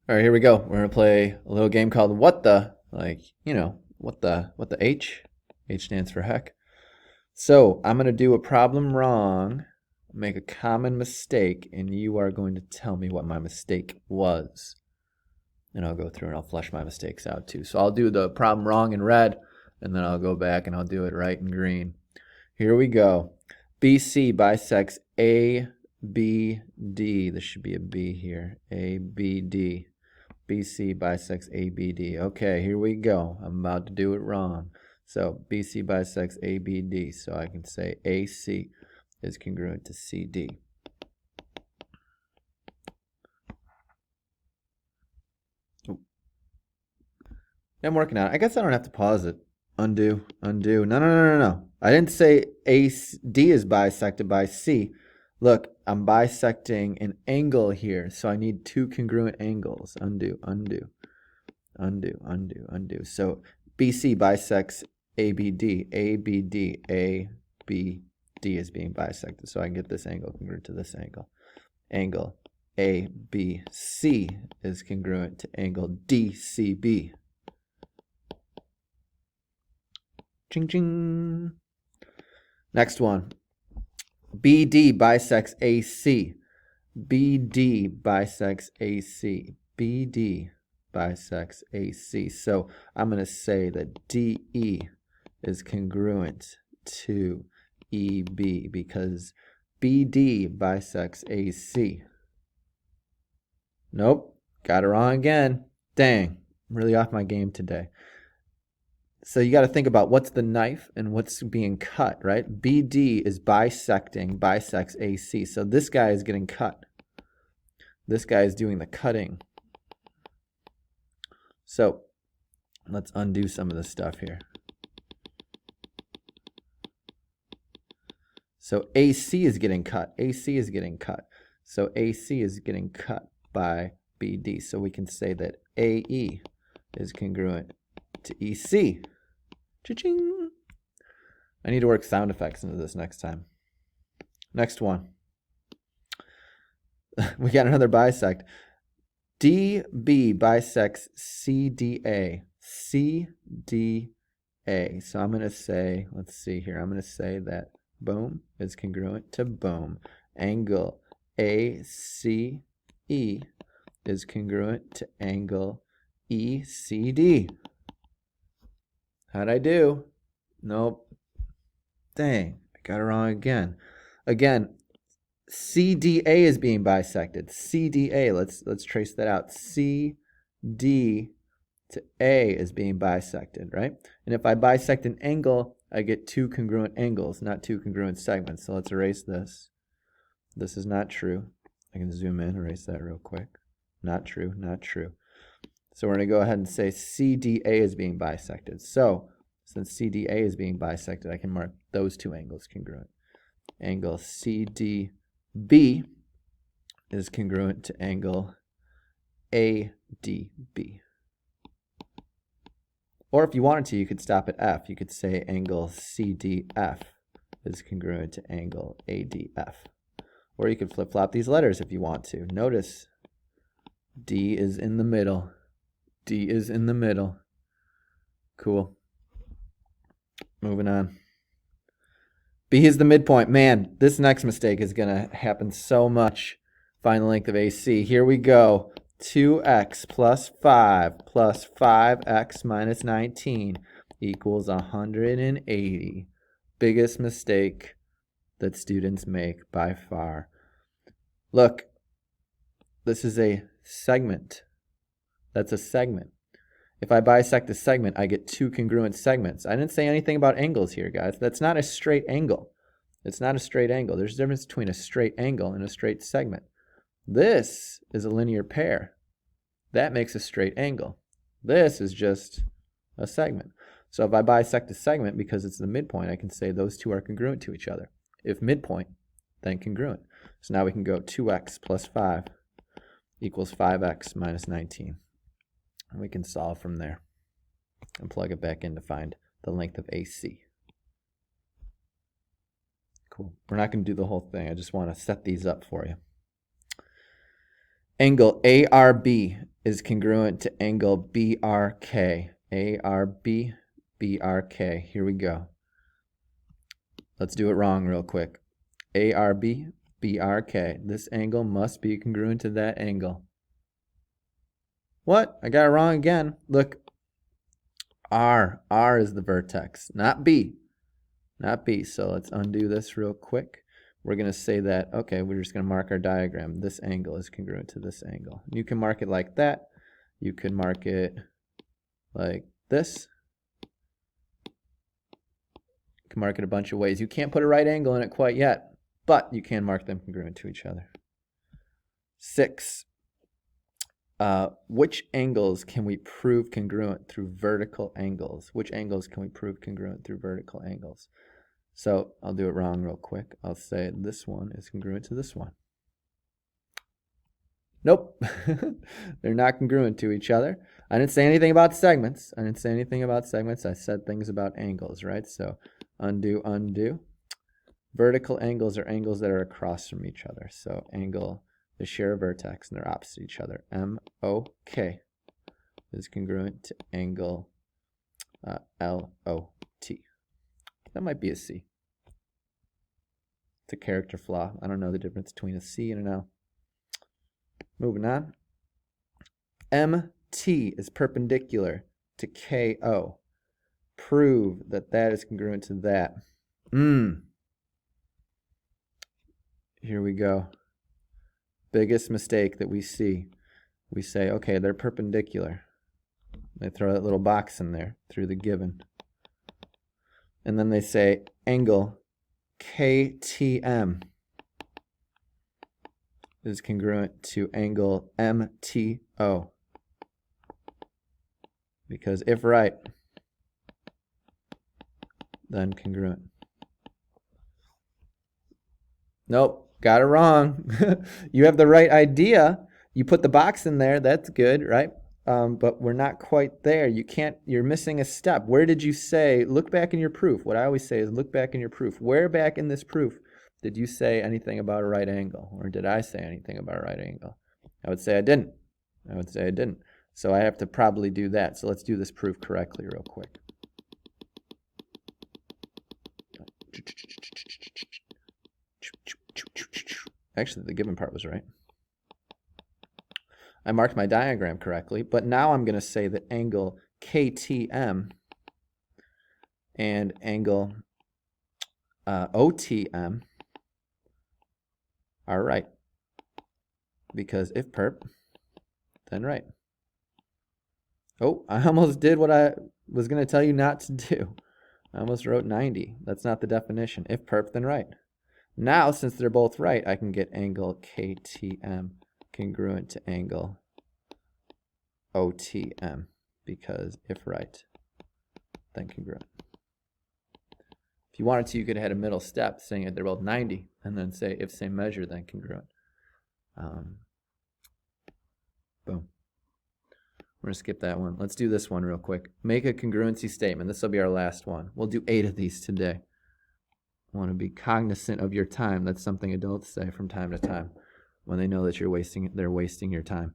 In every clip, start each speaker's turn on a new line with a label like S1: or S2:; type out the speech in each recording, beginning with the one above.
S1: All right, here we go. We're gonna play a little game called What the, like, what the H? H stands for heck. So I'm gonna do a problem wrong, make a common mistake, and you are going to tell me what my mistake was. And I'll go through and I'll flesh my mistakes out too. So I'll do the problem wrong in red, and then I'll go back and I'll do it right in green. Here we go. BC bisects ABD. This should be a B here. ABD. BC bisects ABD. Okay, here we go. I'm about to do it wrong. So BC bisects ABD. So I can say AC is congruent to CD. Ooh. I'm working on it. I guess I don't have to pause it. Undo, undo. No. I didn't say AD is bisected by C. Look, I'm bisecting an angle here, so I need two congruent angles. Undo, undo, undo, undo, undo. So BC bisects ABD. ABD, ABD is being bisected, so I can get this angle congruent to this angle. Angle ABC is congruent to angle DCB. Ching, ching. Next one. BD bisects AC. BD bisects AC. BD bisects AC. So I'm going to say that DE is congruent to EB because BD bisects AC. Nope, got it wrong again. Dang, I'm really off my game today. So you got to think about what's the knife and what's being cut, right? BD is bisects AC. So this guy is getting cut. This guy is doing the cutting. So let's undo some of this stuff here. So AC is getting cut. AC is getting cut. So AC is getting cut by BD. So we can say that AE is congruent to EC. Cha-ching! I need to work sound effects into this next time. Next one. We got another bisect. DB bisects CDA. CDA. So I'm going to say, let's see here. I'm going to say that boom is congruent to boom. Angle ACE is congruent to angle ECD. How'd I do? Nope. Dang, I got it wrong again. Again, CDA is being bisected. CDA, let's trace that out. CD to A is being bisected, right? And if I bisect an angle, I get two congruent angles, not two congruent segments. So let's erase this. This is not true. I can zoom in, erase that real quick. Not true, not true. So we're going to go ahead and say CDA is being bisected. So since CDA is being bisected, I can mark those two angles congruent. Angle CDB is congruent to angle ADB. Or if you wanted to, you could stop at F. You could say angle CDF is congruent to angle ADF. Or you could flip-flop these letters if you want to. Notice D is in the middle. D is in the middle. Cool. Moving on. B is the midpoint. Man, this next mistake is going to happen so much. Find the length of AC. Here we go. 2x plus 5 plus 5x minus 19 equals 180. Biggest mistake that students make by far. Look, this is a segment. That's a segment. If I bisect a segment, I get two congruent segments. I didn't say anything about angles here, guys. That's not a straight angle. It's not a straight angle. There's a difference between a straight angle and a straight segment. This is a linear pair. That makes a straight angle. This is just a segment. So if I bisect a segment because it's the midpoint, I can say those two are congruent to each other. If midpoint, then congruent. So now we can go 2x plus 5 equals 5x minus 19. And we can solve from there and plug it back in to find the length of AC. Cool. We're not going to do the whole thing. I just want to set these up for you. Angle ARB is congruent to angle BRK. ARB, BRK. Here we go. Let's do it wrong real quick. ARB, BRK. This angle must be congruent to that angle. What? I got it wrong again. Look, R is the vertex, not B. Not B. So let's undo this real quick. We're going to say that, okay, we're just going to mark our diagram. This angle is congruent to this angle. You can mark it like that. You can mark it like this. You can mark it a bunch of ways. You can't put a right angle in it quite yet, but you can mark them congruent to each other. 6. Which angles can we prove congruent through vertical angles? Which angles can we prove congruent through vertical angles? So I'll do it wrong real quick. I'll say this one is congruent to this one. Nope. They're not congruent to each other. I didn't say anything about segments. I said things about angles, right? So undo, undo. Vertical angles are angles that are across from each other. So angle, they share a vertex and they're opposite each other. MOK is congruent to angle LOT. That might be a C. It's a character flaw. I don't know the difference between a C and an L. Moving on. MT is perpendicular to KO. Prove that that is congruent to that. Here we go. Biggest mistake that we see. We say, okay, they're perpendicular. They throw that little box in there through the given. And then they say angle KTM is congruent to angle MTO. Because if right, then congruent. Nope, got it wrong. You have the right idea. You put the box in there, that's good, right? But we're not quite there. You're missing a step. Where did you say, look back in your proof? What I always say is look back in your proof. Where back in this proof did you say anything about a right angle? Or did I say anything about a right angle? I would say I didn't. So I have to probably do that. So let's do this proof correctly real quick. Actually, the given part was right. I marked my diagram correctly, but now I'm going to say that angle KTM and angle OTM are right. Because if perp, then right. Oh, I almost did what I was going to tell you not to do. I almost wrote 90. That's not the definition. If perp, then right. Now, since they're both right, I can get angle KTM congruent to angle OTM, because if right, then congruent. If you wanted to, you could have had a middle step saying that they're both 90, and then say if same measure, then congruent. Boom. We're going to skip that one. Let's do this one real quick. Make a congruency statement. This will be our last one. We'll do 8 of these today. I want to be cognizant of your time. That's something adults say from time to time when they know that they're wasting your time.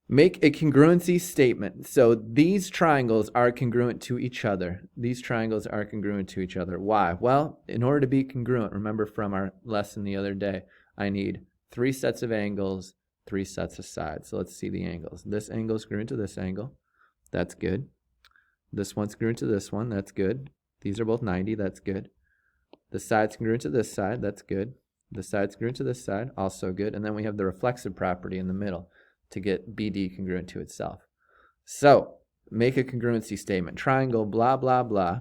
S1: Make a congruency statement. So these triangles are congruent to each other. These triangles are congruent to each other. Why? Well, in order to be congruent, remember from our lesson the other day, I need 3 sets of angles, 3 sets of sides. So let's see the angles. This angle is congruent to this angle. That's good. This one's congruent to this one. That's good. These are both 90. That's good. The side's congruent to this side. That's good. The side's congruent to this side. Also good. And then we have the reflexive property in the middle to get BD congruent to itself. So make a congruency statement. Triangle blah, blah, blah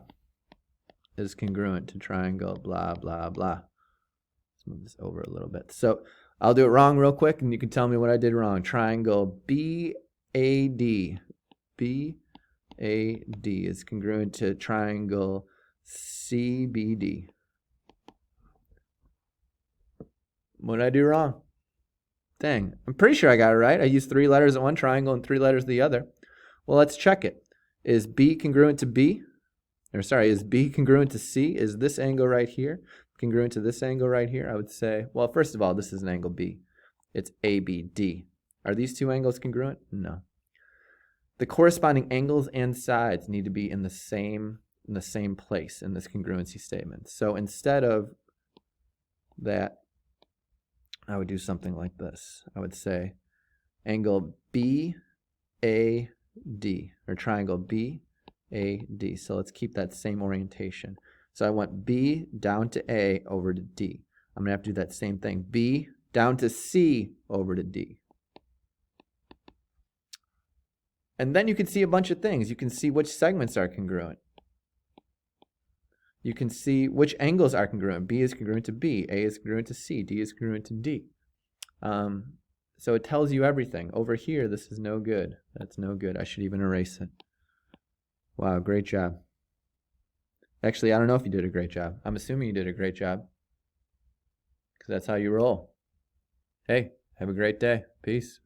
S1: is congruent to triangle blah, blah, blah. Let's move this over a little bit. So I'll do it wrong real quick, and you can tell me what I did wrong. Triangle BAD. BAD is congruent to triangle CBD. What did I do wrong? Dang, I'm pretty sure I got it right. I used 3 letters at one triangle and 3 letters at the other. Well, let's check it. Is B congruent to B? Is B congruent to C? Is this angle right here congruent to this angle right here? I would say, well, first of all, this is an angle B. It's ABD, Are these two angles congruent? No. The corresponding angles and sides need to be in the same place in this congruency statement. So instead of that, I would do something like this. I would say angle BAD, or triangle BAD. So let's keep that same orientation. So I want B down to A over to D. I'm going to have to do that same thing. B down to C over to D. And then you can see a bunch of things. You can see which segments are congruent. You can see which angles are congruent. B is congruent to B. A is congruent to C. D is congruent to D. So it tells you everything. Over here, this is no good. That's no good. I should even erase it. Wow, great job. Actually, I don't know if you did a great job. I'm assuming you did a great job, because that's how you roll. Hey, have a great day. Peace.